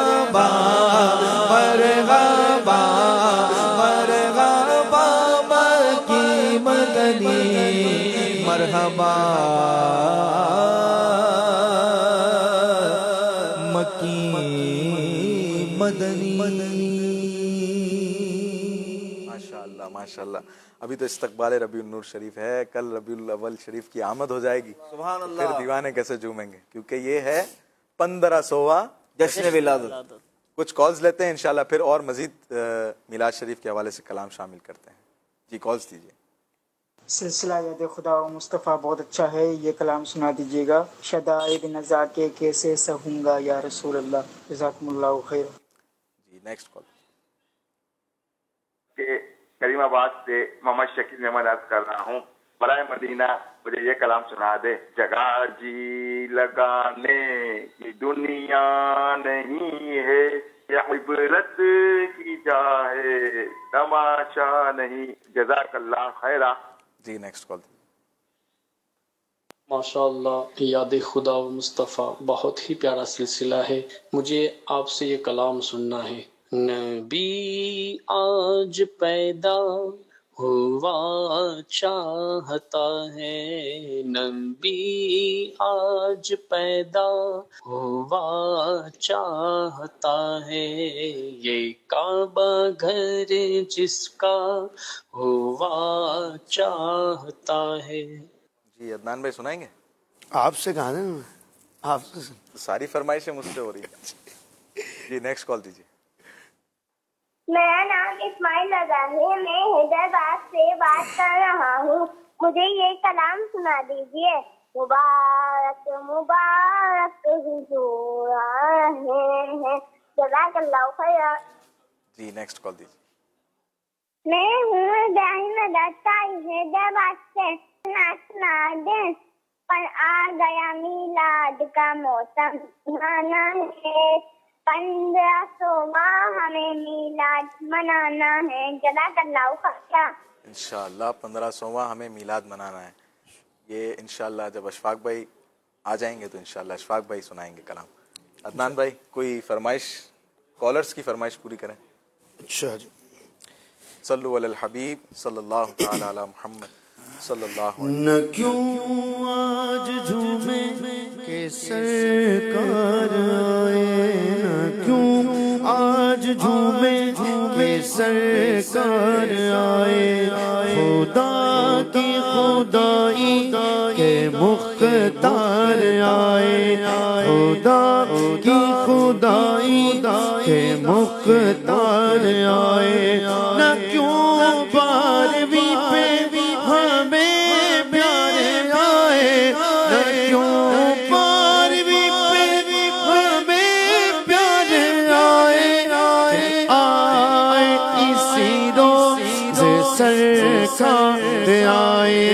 مرحبا مرحبا مکی مدنی، مرحبا مکی مدنی۔ ماشاءاللہ ماشاءاللہ، ابھی تو استقبال ربیع النور شریف ہے، کل ربیع الاول شریف کی آمد ہو جائے گی، سبحان اللہ، پھر دیوانے کیسے جھومیں گے، کیونکہ یہ ہے 1500واں جشن ولادت۔ کچھ کالز لیتے ہیں انشاءاللہ، پھر اور مزید میلاد شریف کے حوالے سے کلام شامل کرتے ہیں۔ جی کالز دیجیے۔ سلسلہ یاد خدا و مصطفیٰ بہت اچھا ہے، یہ کلام سنا دیجیے گا، شدائد نزا کے کیسے سہوں گا یا رسول اللہ، جزاکم اللہ خیر۔ جی نیکسٹ کال۔ کہ کریم آباد سے محمد شکیل نعمت عرض کر رہا ہوں، برائے مدینہ مجھے یہ کلام سنا دے، جگہ جی لگانے کی دنیا نہیں ہے، یہ عبرت کی جا ہے تماشا نہیں، جزاک اللہ خیرہ۔ جی نیکسٹ کال۔ ماشاء اللہ، یاد خدا و مصطفیٰ بہت ہی پیارا سلسلہ ہے، مجھے آپ سے یہ کلام سننا ہے۔ نبی آج پیدا ہوا چاہتا ہے، نبی آج پیدا ہوا چاہتا ہے، یہ کعبہ گھر جس کا ہوا چاہتا ہے۔ جی عدنان بھائی سنائیں گے؟ آپ سے کہا نا، آپ سے ساری فرمائشیں مجھ سے ہو رہی ہیں۔ جی نیکسٹ کال دیجیے۔ میرا نام اسماعیل رضا ہے، میں حیدرآباد سے بات کر رہا ہوں، مجھے یہ کلام سنا دیجیے۔ مبارک مبارک حضور آئے ہیں، جزاک اللہ خیر۔ جی نیکسٹ کال دیجیے۔ میں ہوں ابراہیم ادائی حیدرآباد سے، سنا دیں پر آ گیا میلاد کا موسم، منانا ہے 1500واں ہمیں میلاد منانا ہے، جزاک اللہ خیر۔ انشاءاللہ 1500واں ہمیں میلاد منانا ہے۔ یہ انشاءاللہ جب اشفاق بھائی آ جائیں گے تو انشاءاللہ اشفاق بھائی سنائیں گے کلام. عدنان بھائی کوئی فرمائش، کالرز کی فرمائش پوری کریں. اچھا جی. صلو علی الحبیب صلی اللہ تعالی علی محمد صلی اللہ علیہ نہ کیوں آج جھومے کہ سرکار آئے، نہ کیوں آج جھومے کہ سرکار آئے، خدا کی خدائی کے مختار آئے، خدا کی خدائی کے مختار آئے، نہ کیوں بارہویں پہ ہمیں پیارے آئے، نہ کیوں بارہویں پہ ہمیں پیارے آئے، آئے اسی روز سرکار آئے،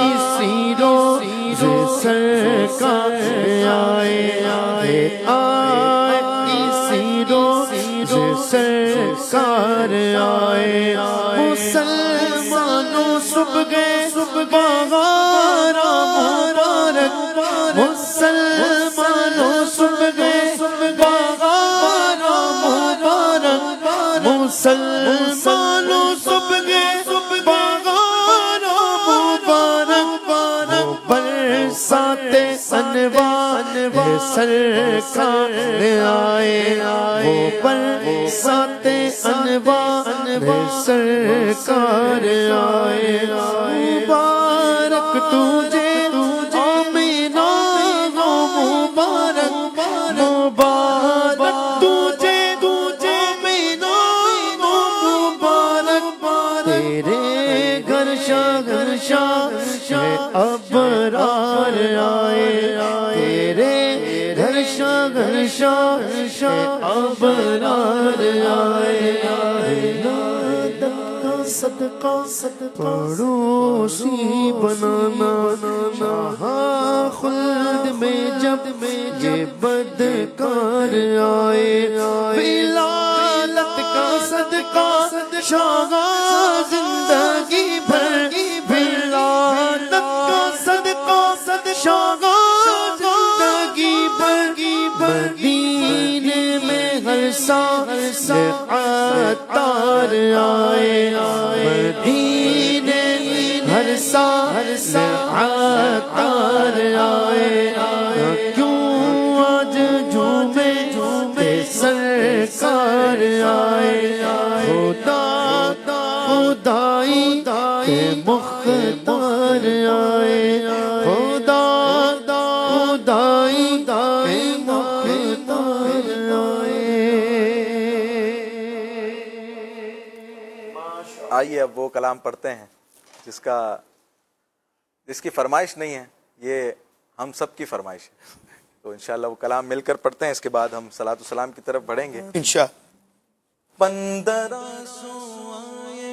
اسی روز سرکار آئے، اسی روز سرکار آئے، مسلمانوں صبح بہار مبارک، مسلمانوں صبح بہار مبارک، مسلمانوں صبح بہار مبارک، برسات انوار سرکار آئے، وہ برسات انوار سرکار آئے، مبارک تجھے آمینہ ہو، مبارک مبارک تجھے آمینہ ہو، مبارک تیرے گھر شاہ ابرار آئے، تیرے گھر شاہ ابرار آئے، صدقہ پڑوسی بنانا، شاہ خلد میں جب یہ بدکار آئے، ولادت کا صدقہ شاہ زندگی بھر، ولادت کا صدقہ شاہ زندگی بھر، مدینے میں ہر سال عطار آئے، مدینے ہر سال عطار آئے، کیوں آج جھومے سرکار آئے، خدائی کے مختار آئے، خدائی کے مختار آئے۔ آئیے اب وہ کلام پڑھتے ہیں جس کی فرمائش نہیں ہے، یہ ہم سب کی فرمائش ہے، تو انشاءاللہ وہ کلام مل کر پڑھتے ہیں، اس کے بعد ہم صلاۃ و سلام کی طرف بڑھیں گے انشاءاللہ۔ 1500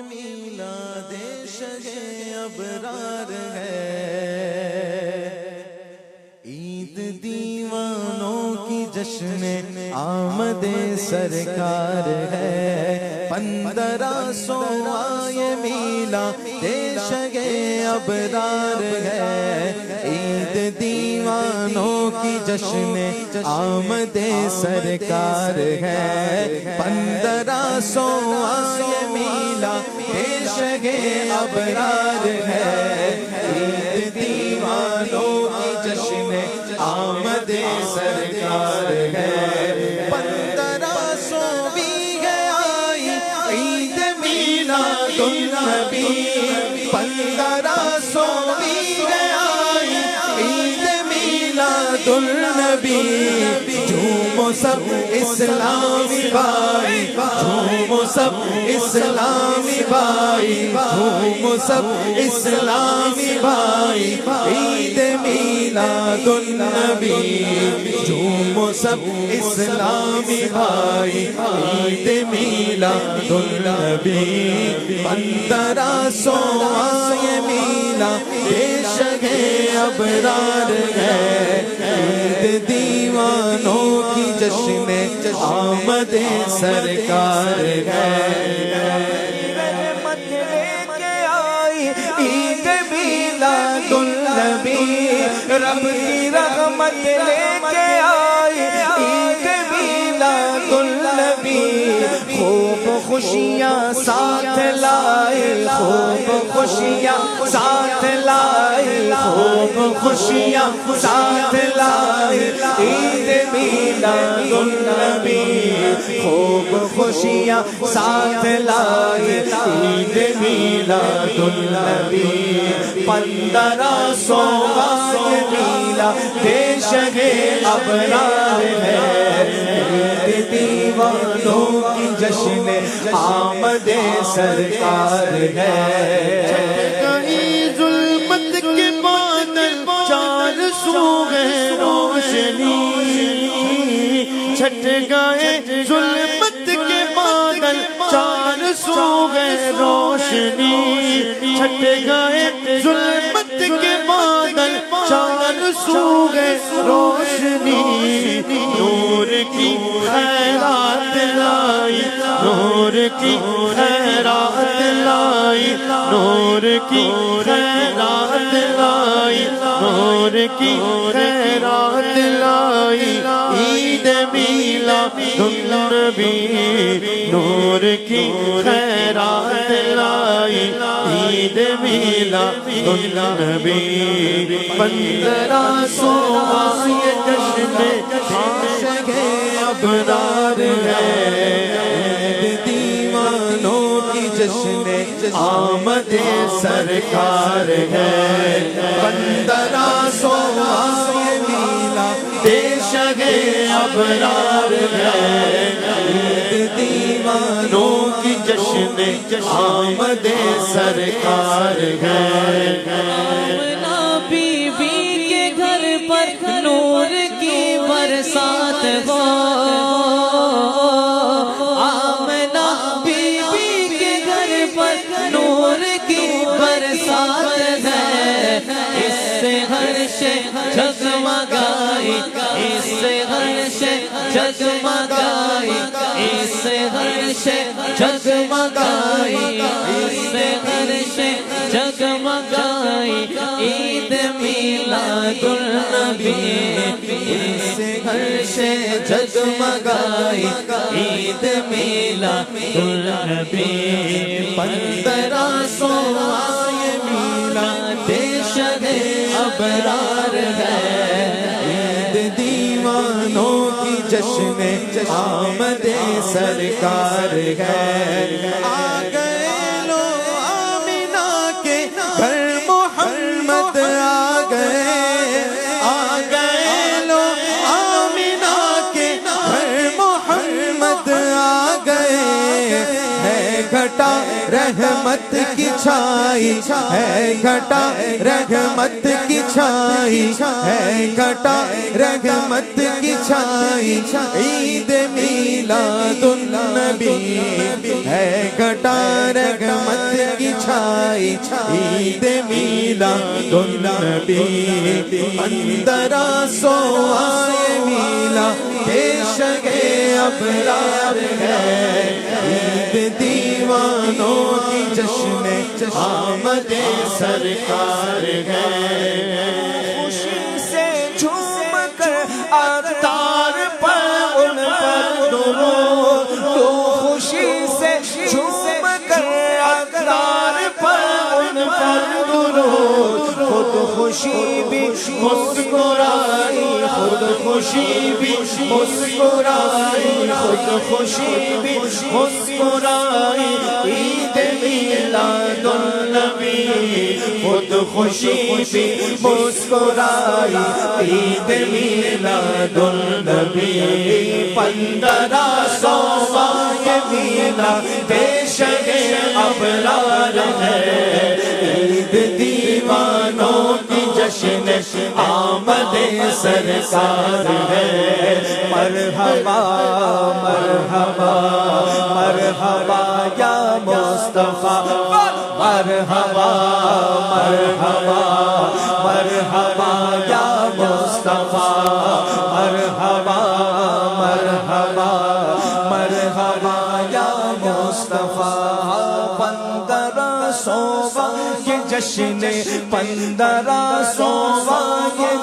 میلاد شگ ابرار ہے، عید دیوانوں کی جشن آمد سرکار ہے، 1500 میلاد شگ ابرار ہے، عید دیوانوں کی جشن آمد سرکار ہے، 1500 میلاد شگ ابرار ہے، عید دیوانوں کی جشن آمد سرکار ہے، 1500 بھی ہے آئی عید میلاد النبی، 1500 بھی ہے آئی عید میلاد النبی، جھومو سب اسلامی بھائی، جھومو سب اسلامی بھائی، جھومو سب اسلامی بھائی، عید میلاد النبی، جھومو سب اسلامی بھائی، عید میلاد النبی، 1500 میلاد شگ ابرار ہے، عید دیوانوں کی جشن آمد سرکار ہے، رحمت لے کے آئی عید میلاد النبی، رب کی رحمت لے کے آئی عید میلاد النبی، خوب خوشیاں ساتھ لائی، خوب خوشیاں ساتھ لائی، خوب خوشیاں ساتھ لائی عید میلاد النبی، خوب خوشیاں ساتھ لائی عید میلاد النبی، 1500واں یہ میلاد شہ ابرار ہے، عید دیوانوں کی جشن آمد سرکار ہے، کہیں ظلمت کے بادل چار سو ہے روشنی، چھٹ گئے ظلمت کے بادل چار سو ہے روشنی، چھٹ گئے ظلمت کے بادل چار سو ہے روشنی، نور کی خیرات لائی، نور کی خیرات لائی، نور کی خیرات لائی، نور کی خیرات لائی عید میلاد النبی، نور کی خیرات لائی عید میلاد النبی، 1500واں یہ جشن عاشق ابرار ہے، دیوانوں کی جشن آمد سرکار ہے، 1500واں یہ میلاد شہ ابرار ہے، دیوانوں کی جشن آمد سرکار ہے، آمنہ بی بی کے گھر پر نور کی برسات ہو، آمنہ بی بی کے گھر پر نور کی برسات ہے، اس سے ہرش جگمگائی، اس سے ہرش جگمگائی، اس سے ہرش جگمگائی، اس سے ہرش جگمگائی عید میلاد النبی، اس سے ہرش جگمگائی عید میلاد النبی، 1500واں یہ میلاد شہ ابرار ہے، عید دیوانوں کی جشن آمد سرکار ہے، آ گئے لو آمینہ کے گھر محمد آ گئے، آ گئے لو آمینہ کے گھر محمد آ گئے، ہے گھٹا رحمت کی چھائی، ہے گھٹا رحمت کی چھائی، ہے گھٹا رحمت کی چھائی عید میلاد النبی، ہے گھٹا رحمت کی چھائی عید میلاد النبی، 1500واں یہ میلاد شہ ابرار ہے، عید دیوانوں کی جشن آمد سرکار ہے، خوشی سے جھوم کر عطار پر ان پر درود، تو خوشی سے جھوم کر عطار پر ان پر درود، خود خوشی بھی مسکرائی، خود خوشی بھی مسکرائی، خود خوشی بھی مسکرائی عید میلاد النبی، خود خوشی بھی مسکرائی عید میلاد النبی، 1500واں یہ میلاد شہ ابرار ہے، عید دیوانوں کی جشن آمد سرکار ہے، مرحبا مرحبا مرحبا یا مصطفیٰ، مرحبا مرحبا مرحبا یا مصطفیٰ، مرحبا مرحبا مرحبا یا مصطفیٰ، 1500واں یہ جشن 1500واں یہ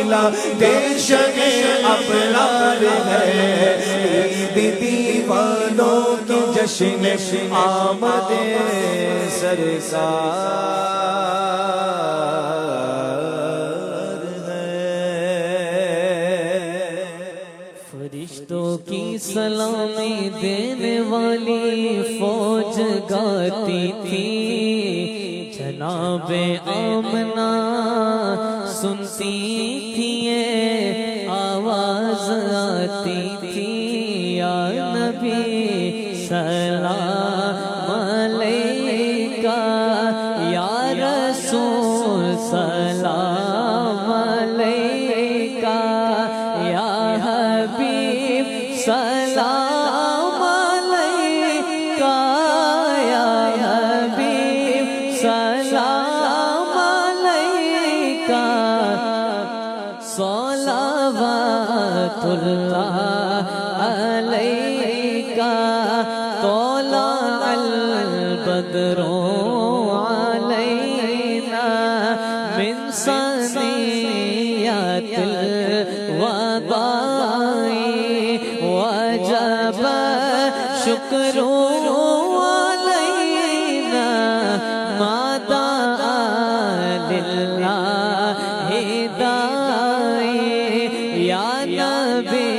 میلا دیش کے ابرار ہے، عید دیوانوں کی جشن آمد سرکار ہے۔ فرشتوں کی سلامی دینے والی فوج گاتی تھی، جناب آمنہ سنتی تھی یہ آواز آتی تھی، یا نبی سلام علیکہ، یا رسول سلام علیکہ، یا حبیب سلام علیکہ، یا حبیب سلام علیکہ، صلوات اللہ علیکہ، طلع البدر علینا من ثنیات الوداع، وجب شکر علینا ما دعا للہ داعی، یا نبی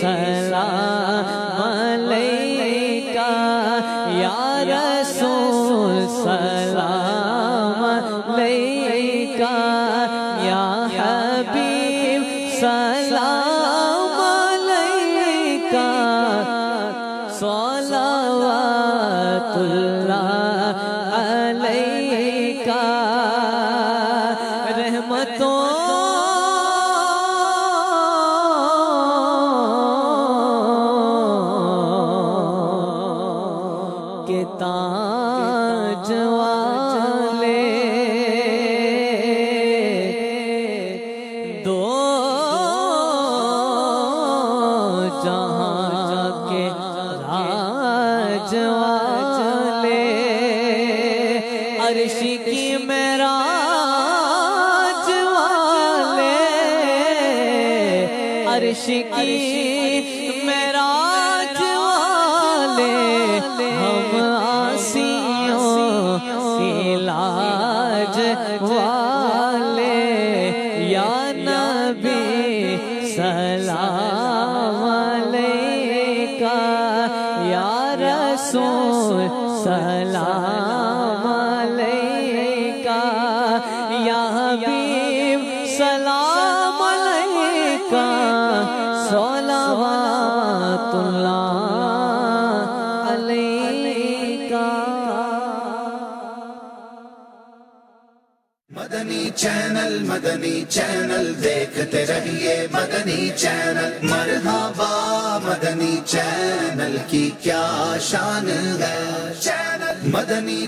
سلام علیکہ، یا رسول سلام علیکہ، یا حبیب سلام علیکہ، صلوات اللہ علیکہ، رحمتوں کے تاج والے، دو جہاں کے راج والے، عرش کی معراج والے، عرش کی معراج والے، ہم آسیوں کی لاج والے، یا نبی سلام علیکہ، یا رسول سلام علیکہ، یا حبیب سلام علیکہ، صلوات اللہ علیکہ۔ مدنی چینل دیکھتے رہیے، مدنی چینل، مرحبا مدنی چینل کی کیا شان ہے، مدنی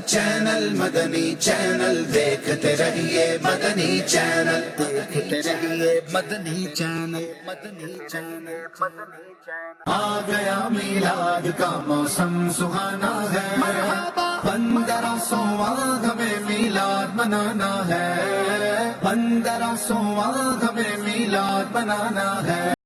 چینل دیکھتے رہیے، مدنی چینل دیکھتے رہیے، مدنی چینل۔ آ گیا میلاد کا موسم سہانا ہے، 1500واں ہمیں میلاد منانا ہے، 1500واں ہمیں میلاد منانا ہے۔